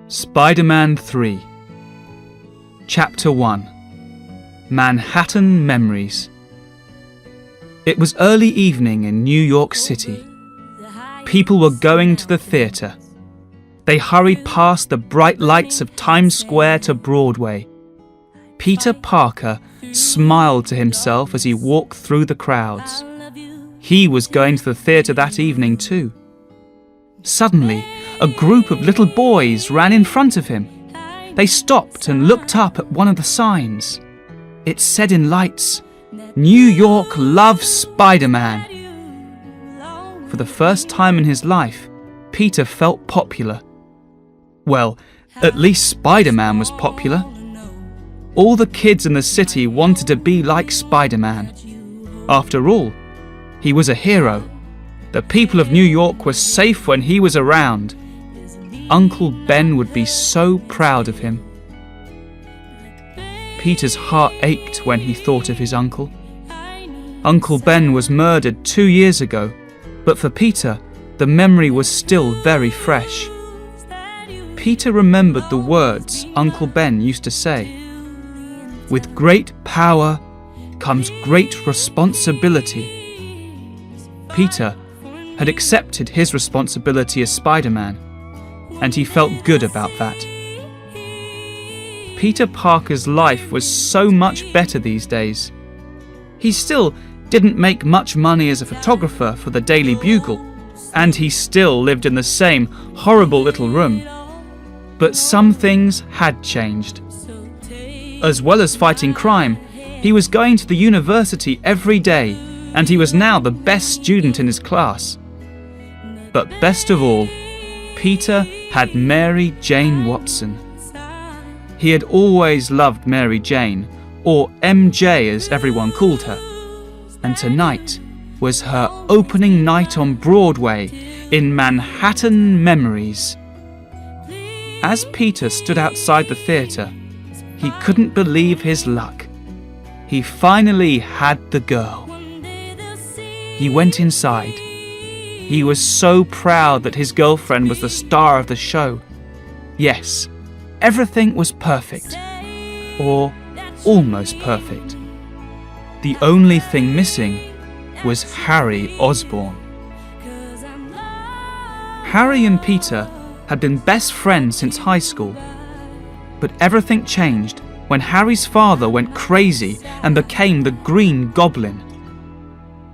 Spiderman 3 Chapter 1 Manhattan Memories. It was early evening in New York City. People were going to the theatre. They hurried past the bright lights of Times Square to Broadway. Peter Parker smiled to himself as he walked through the crowds. He was going to the theatre that evening too. Suddenly, a group of little boys ran in front of him. They stopped and looked up at one of the signs. It said in lights, "New York loves Spiderman." For the first time in his life, Peter felt popular. Well, at least Spiderman was popular. All the kids in the city wanted to be like Spiderman. After all, he was a hero. The people of New York were safe when he was around. Uncle Ben would be so proud of him. Peter's heart ached when he thought of his uncle. Uncle Ben was murdered 2 years ago, but for Peter, the memory was still very fresh. Peter remembered the words Uncle Ben used to say. "With great power comes great responsibility." Peter had accepted his responsibility as Spiderman, and he felt good about that. Peter Parker's life was so much better these days. He still didn't make much money as a photographer for the Daily Bugle, and he still lived in the same horrible little room. But some things had changed. As well as fighting crime, he was going to the university every day, and he was now the best student in his class. But best of all, Peter had Mary Jane Watson. He had always loved Mary Jane, or MJ as everyone called her, and tonight was her opening night on Broadway in Manhattan Memories. As Peter stood outside the theatre, he couldn't believe his luck. He finally had the girl. He went inside. He was so proud that his girlfriend was the star of the show. Yes, everything was perfect. Or almost perfect. The only thing missing was Harry Osborn. Harry and Peter had been best friends since high school. But everything changed when Harry's father went crazy and became the Green Goblin.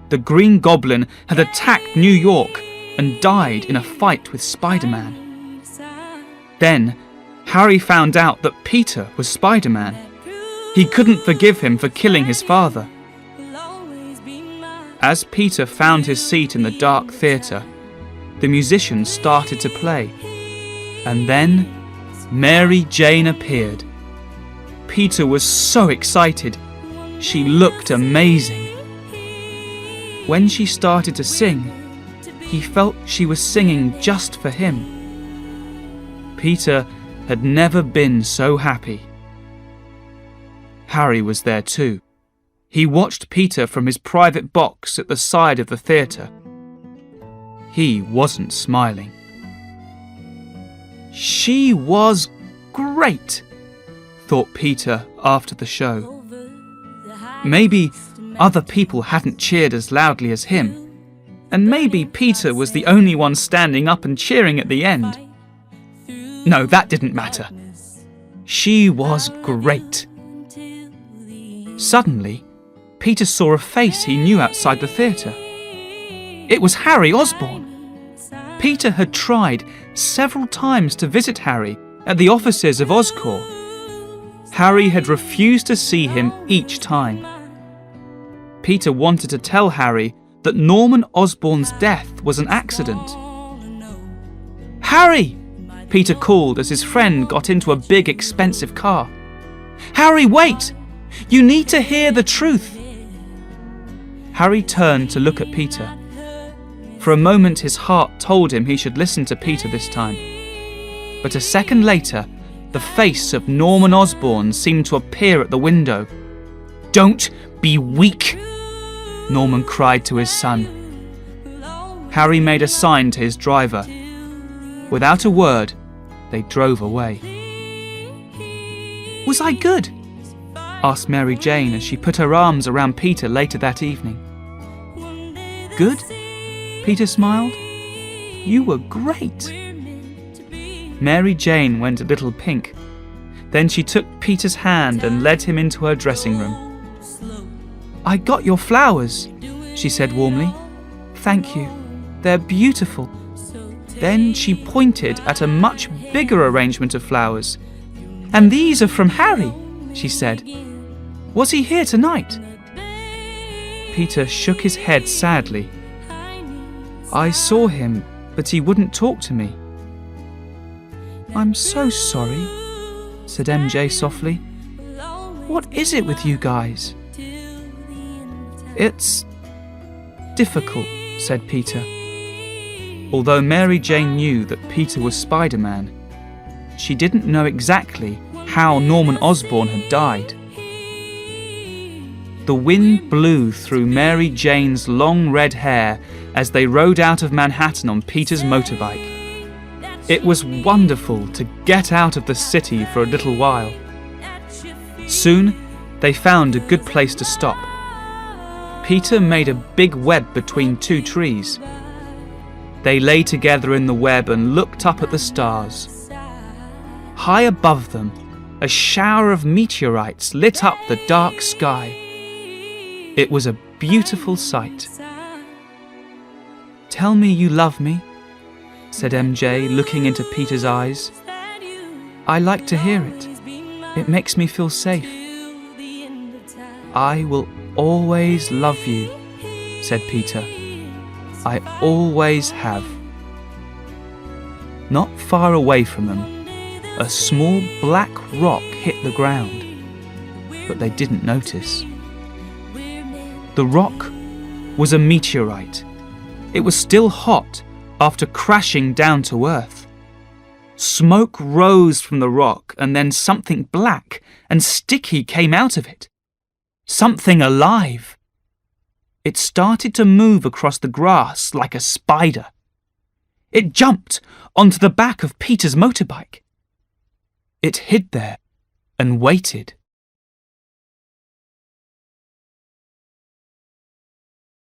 The Green Goblin had attacked New York and died in a fight with Spiderman. Then, Harry found out that Peter was Spiderman. He couldn't forgive him for killing his father. As Peter found his seat in the dark theatre, the musicians started to play. And then, Mary Jane appeared. Peter was so excited. She looked amazing. When she started to sing, he felt she was singing just for him. Peter had never been so happy. Harry was there too. He watched Peter from his private box at the side of the theatre. He wasn't smiling. She was great, thought Peter after the show. Maybe other people hadn't cheered as loudly as him, and maybe Peter was the only one standing up and cheering at the end. No, that didn't matter. She was great. Suddenly, Peter saw a face he knew outside the theatre. It was Harry Osborn. Peter had tried several times to visit Harry at the offices of Oscorp. Harry had refused to see him each time. Peter wanted to tell Harry that Norman Osborn's death was an accident. "Harry!" Peter called as his friend got into a big, expensive car. "Harry, wait! You need to hear the truth!" Harry turned to look at Peter. For a moment his heart told him he should listen to Peter this time. But a second later, the face of Norman Osborn seemed to appear at the window. "Don't be weak!" Norman cried to his son. Harry made a sign to his driver. Without a word, They drove away. "Was I good?" asked Mary Jane as she put her arms around Peter later that evening. "Good?" Peter smiled. "You were great." Mary Jane went a little pink. Then she took Peter's hand and led him into her dressing room. "I got your flowers," she said warmly. "Thank you. They're beautiful." Then she pointed at a much bigger arrangement of flowers. "And these are from Harry," she said. "Was he here tonight?" Peter shook his head sadly. "I saw him, but he wouldn't talk to me." "I'm so sorry," said MJ softly. "What is it with you guys?" "It's difficult," said Peter. Although Mary Jane knew that Peter was Spiderman, she didn't know exactly how Norman Osborn had died. The wind blew through Mary Jane's long red hair as they rode out of Manhattan on Peter's motorbike. It was wonderful to get out of the city for a little while. Soon, they found a good place to stop. Peter made a big web between two trees. They lay together in the web and looked up at the stars. High above them, a shower of meteorites lit up the dark sky. It was a beautiful sight. "Tell me you love me," said MJ, looking into Peter's eyes. "I like to hear it. It makes me feel safe." "I will always love you," said Peter. "I always have." Not far away from them, a small black rock hit the ground, but they didn't notice. The rock was a meteorite. It was still hot after crashing down to Earth. Smoke rose from the rock, and then something black and sticky came out of it. Something alive. It started to move across the grass like a spider. It jumped onto the back of Peter's motorbike. It hid there and waited.